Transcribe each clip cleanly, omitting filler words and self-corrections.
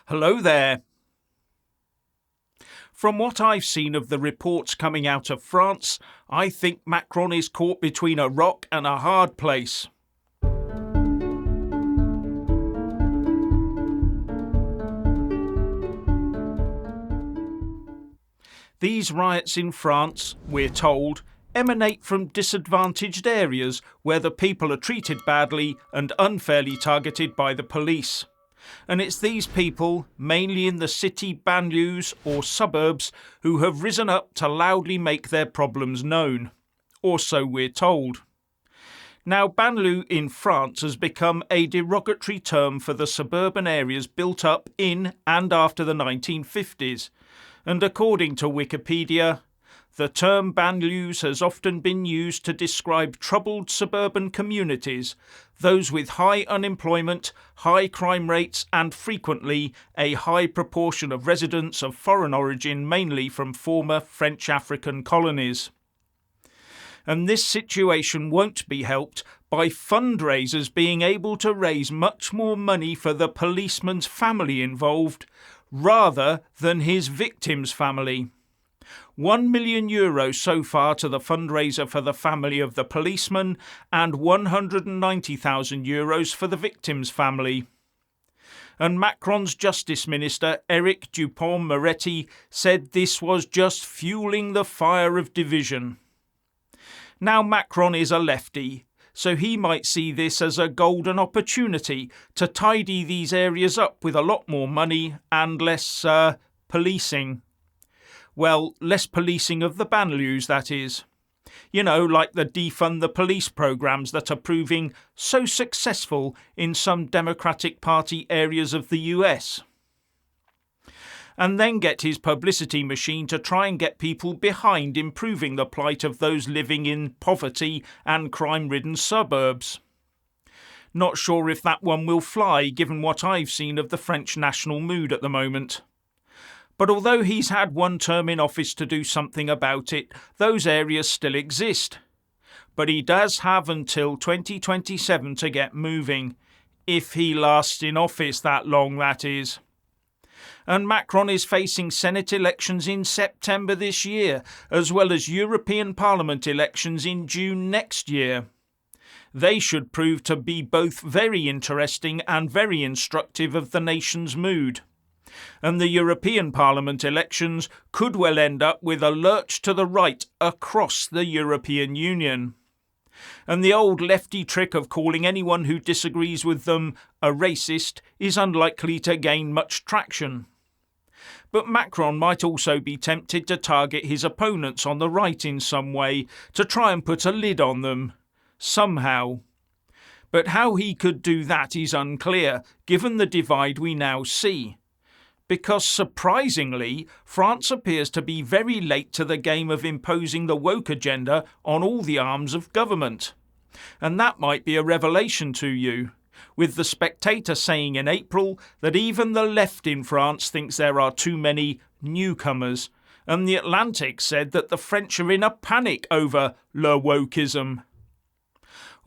Hello there. From what I've seen of the reports coming out of France, I think Macron is caught between a rock and a hard place. These riots in France, we're told, emanate from disadvantaged areas where the people are treated badly and unfairly targeted by the police. And it's these people, mainly in the city banlieues or suburbs, who have risen up to loudly make their problems known. Or so we're told. Now, banlieue in France has become a derogatory term for the suburban areas built up in and after the 1950s. And according to Wikipedia, the term banlieues has often been used to describe troubled suburban communities, those with high unemployment, high crime rates and frequently a high proportion of residents of foreign origin, mainly from former French African colonies. And this situation won't be helped by fundraisers being able to raise much more money for the policeman's family involved, rather than his victim's family. €1 million so far to the fundraiser for the family of the policeman and €190,000 for the victim's family. And Macron's Justice Minister Eric Dupond-Moretti said this was just fueling the fire of division. Now Macron is a lefty, so he might see this as a golden opportunity to tidy these areas up with a lot more money and less policing. Well, less policing of the banlieues, that is. You know, like the defund the police programmes that are proving so successful in some Democratic Party areas of the US. And then get his publicity machine to try and get people behind improving the plight of those living in poverty and crime-ridden suburbs. Not sure if that one will fly, given what I've seen of the French national mood at the moment. But although he's had one term in office to do something about it, those areas still exist. But he does have until 2027 to get moving, if he lasts in office that long, that is. And Macron is facing Senate elections in September this year, as well as European Parliament elections in June next year. They should prove to be both very interesting and very instructive of the nation's mood. And the European Parliament elections could well end up with a lurch to the right across the European Union. And the old lefty trick of calling anyone who disagrees with them a racist is unlikely to gain much traction. But Macron might also be tempted to target his opponents on the right in some way, to try and put a lid on them, somehow. But how he could do that is unclear, given the divide we now see. Because, surprisingly, France appears to be very late to the game of imposing the woke agenda on all the arms of government. And that might be a revelation to you, with The Spectator saying in April that even the left in France thinks there are too many newcomers, and The Atlantic said that the French are in a panic over le wokeism.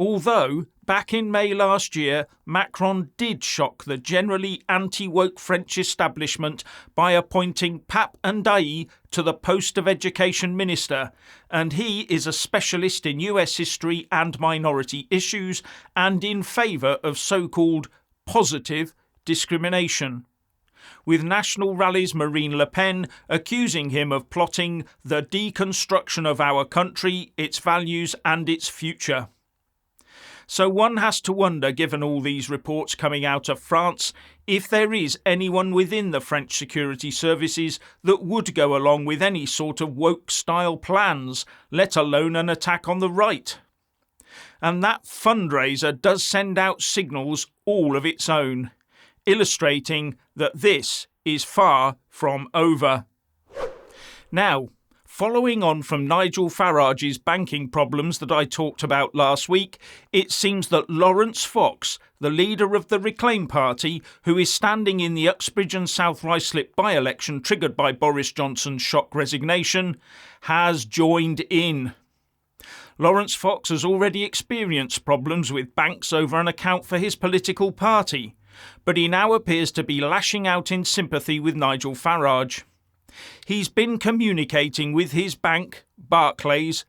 Although, back in May last year, Macron did shock the generally anti-woke French establishment by appointing Pape Ndiaye to the post of Education Minister, and he is a specialist in US history and minority issues and in favour of so-called positive discrimination. With National Rally's Marine Le Pen accusing him of plotting the deconstruction of our country, its values and its future. So one has to wonder, given all these reports coming out of France, if there is anyone within the French security services that would go along with any sort of woke-style plans, let alone an attack on the right. And that fundraiser does send out signals all of its own, illustrating that this is far from over. Now, following on from Nigel Farage's banking problems that I talked about last week, it seems that Laurence Fox, the leader of the Reclaim Party, who is standing in the Uxbridge and South Ruislip by-election triggered by Boris Johnson's shock resignation, has joined in. Laurence Fox has already experienced problems with banks over an account for his political party, but he now appears to be lashing out in sympathy with Nigel Farage. He's been communicating with his bank, Barclays,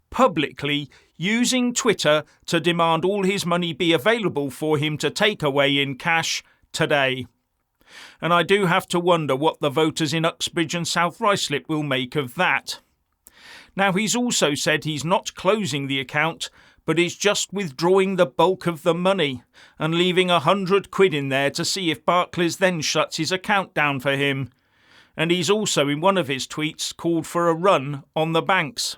publicly using Twitter to demand all his money be available for him to take away in cash today. And I do have to wonder what the voters in Uxbridge and South Ruislip will make of that. Now, he's also said he's not closing the account, but is just withdrawing the bulk of the money and leaving £100 in there to see if Barclays then shuts his account down for him. And he's also, in one of his tweets, called for a run on the banks.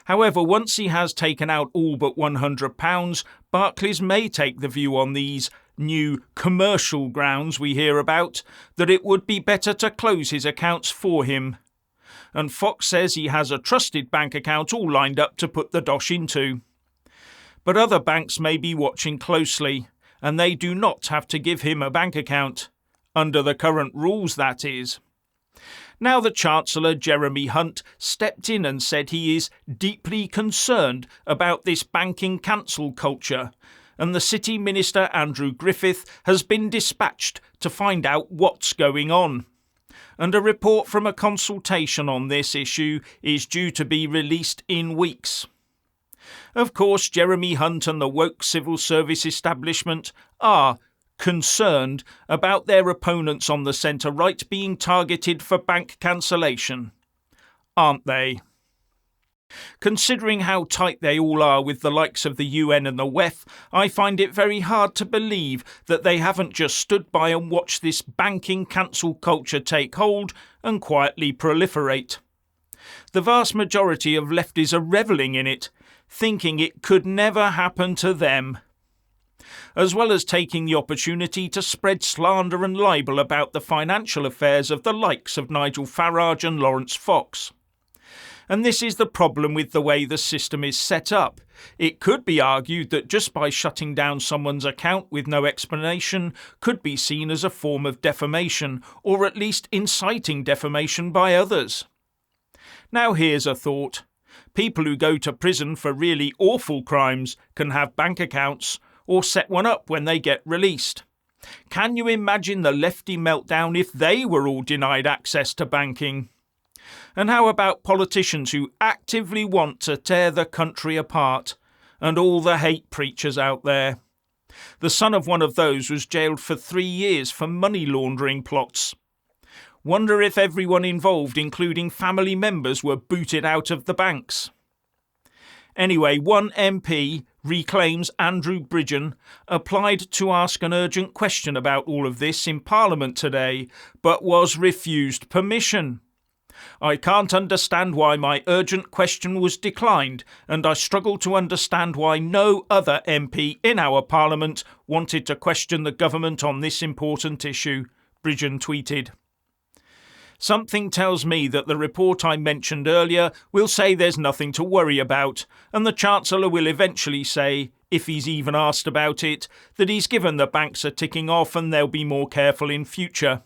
However, once he has taken out all but £100, Barclays may take the view on these new commercial grounds we hear about that it would be better to close his accounts for him. And Fox says he has a trusted bank account all lined up to put the dosh into. But other banks may be watching closely, and they do not have to give him a bank account. Under the current rules, that is. Now the Chancellor, Jeremy Hunt, stepped in and said he is deeply concerned about this banking cancel culture, and the City Minister, Andrew Griffith, has been dispatched to find out what's going on. And a report from a consultation on this issue is due to be released in weeks. Of course, Jeremy Hunt and the woke civil service establishment are concerned about their opponents on the centre-right being targeted for bank cancellation, aren't they? Considering how tight they all are with the likes of the UN and the WEF, I find it very hard to believe that they haven't just stood by and watched this banking cancel culture take hold and quietly proliferate. The vast majority of lefties are revelling in it, thinking it could never happen to them, as well as taking the opportunity to spread slander and libel about the financial affairs of the likes of Nigel Farage and Lawrence Fox. And this is the problem with the way the system is set up. It could be argued that just by shutting down someone's account with no explanation could be seen as a form of defamation, or at least inciting defamation by others. Now here's a thought. People who go to prison for really awful crimes can have bank accounts or set one up when they get released. Can you imagine the lefty meltdown if they were all denied access to banking? And how about politicians who actively want to tear the country apart, and all the hate preachers out there? The son of one of those was jailed for 3 years for money laundering plots. Wonder if everyone involved, including family members, were booted out of the banks. Anyway, one MP, Reclaim's Andrew Bridgen, applied to ask an urgent question about all of this in Parliament today, but was refused permission. I can't understand why my urgent question was declined, and I struggle to understand why no other MP in our Parliament wanted to question the government on this important issue, Bridgen tweeted. Something tells me that the report I mentioned earlier will say there's nothing to worry about, and the Chancellor will eventually say, if he's even asked about it, that he's given the banks a ticking off and they'll be more careful in future.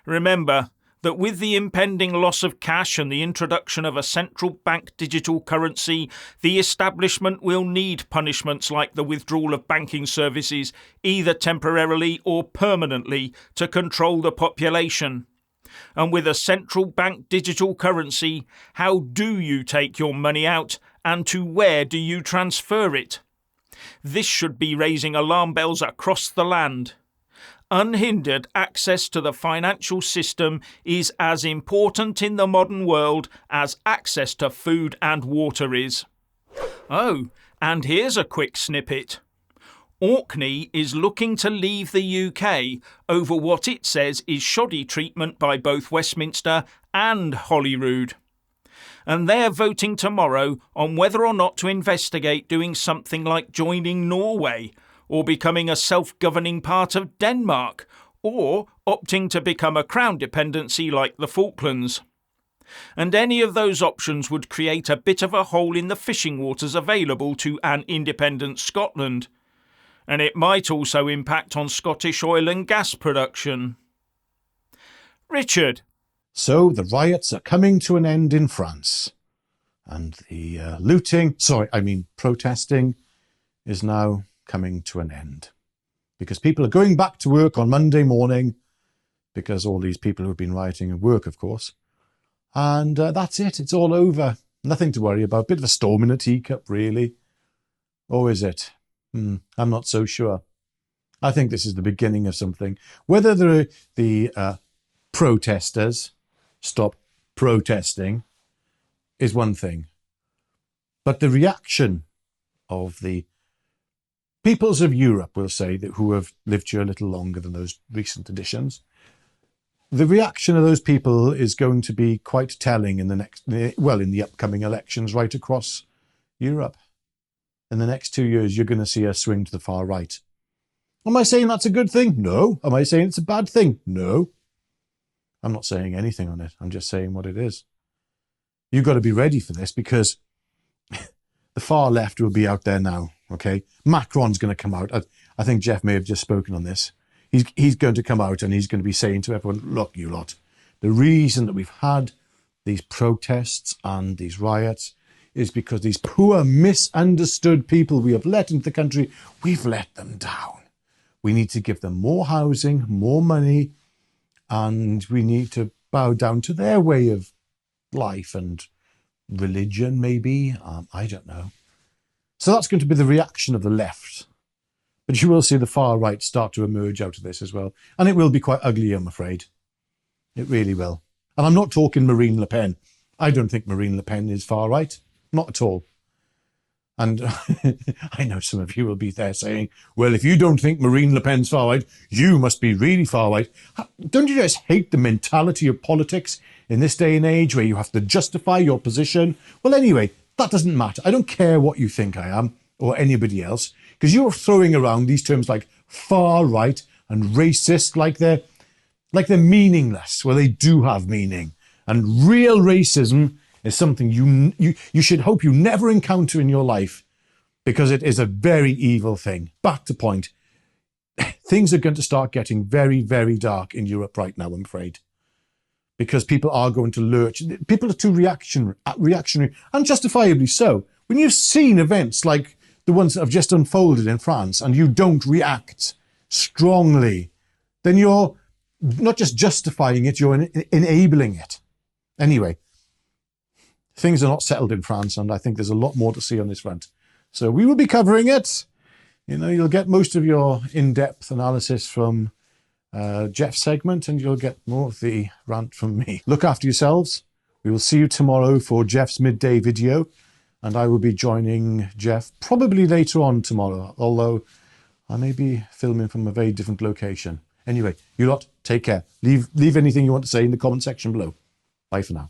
Remember that with the impending loss of cash and the introduction of a central bank digital currency, the establishment will need punishments like the withdrawal of banking services, either temporarily or permanently, to control the population. And with a central bank digital currency, how do you take your money out and to where do you transfer it? This should be raising alarm bells across the land. Unhindered access to the financial system is as important in the modern world as access to food and water is. Oh, and here's a quick snippet. Orkney is looking to leave the UK over what it says is shoddy treatment by both Westminster and Holyrood. And they're voting tomorrow on whether or not to investigate doing something like joining Norway, or becoming a self-governing part of Denmark, or opting to become a crown dependency like the Falklands. And any of those options would create a bit of a hole in the fishing waters available to an independent Scotland. And it might also impact on Scottish oil and gas production. Richard. So the riots are coming to an end in France. And the protesting is now coming to an end. because people are going back to work on Monday morning, because all these people who've been rioting at work, of course. And that's it. It's all over. Nothing to worry about. Bit of a storm in a teacup, really. Or is it? I'm not so sure. I think this is the beginning of something. Whether the protesters stop protesting is one thing. But the reaction of the peoples of Europe, we'll say, that who have lived here a little longer than those recent editions, the reaction of those people is going to be quite telling in the upcoming elections right across Europe. In the next 2 years, you're going to see a swing to the far right. Am I saying that's a good thing? No. Am I saying it's a bad thing? No. I'm not saying anything on it. I'm just saying what it is. You've got to be ready for this, because the far left will be out there now, okay? Macron's going to come out. I think Jeff may have just spoken on this. He's going to come out and he's going to be saying to everyone, look, you lot, the reason that we've had these protests and these riots is because these poor, misunderstood people we have let into the country, we've let them down. We need to give them more housing, more money, and we need to bow down to their way of life and religion, maybe. I don't know. So that's going to be the reaction of the left. But you will see the far right start to emerge out of this as well. And it will be quite ugly, I'm afraid. It really will. And I'm not talking Marine Le Pen. I don't think Marine Le Pen is far right. Not at all. And I know some of you will be there saying, well, if you don't think Marine Le Pen's far right, you must be really far right. Don't you just hate the mentality of politics in this day and age where you have to justify your position? Well, anyway, that doesn't matter. I don't care what you think I am or anybody else, because you're throwing around these terms like far right and racist like they're meaningless. Well, they do have meaning. And real racism is something you should hope you never encounter in your life, because it is a very evil thing. Back to point. Things are going to start getting very, very dark in Europe right now, I'm afraid, because people are going to lurch. People are too reactionary, and justifiably so. When you've seen events like the ones that have just unfolded in France and you don't react strongly, then you're not just justifying it, you're enabling it. Anyway, things are not settled in France, and I think there's a lot more to see on this front. So we will be covering it. You know, you'll get most of your in-depth analysis from Jeff's segment, and you'll get more of the rant from me. Look after yourselves. We will see you tomorrow for Jeff's midday video, and I will be joining Jeff probably later on tomorrow, although I may be filming from a very different location. Anyway, you lot, take care. Leave anything you want to say in the comment section below. Bye for now.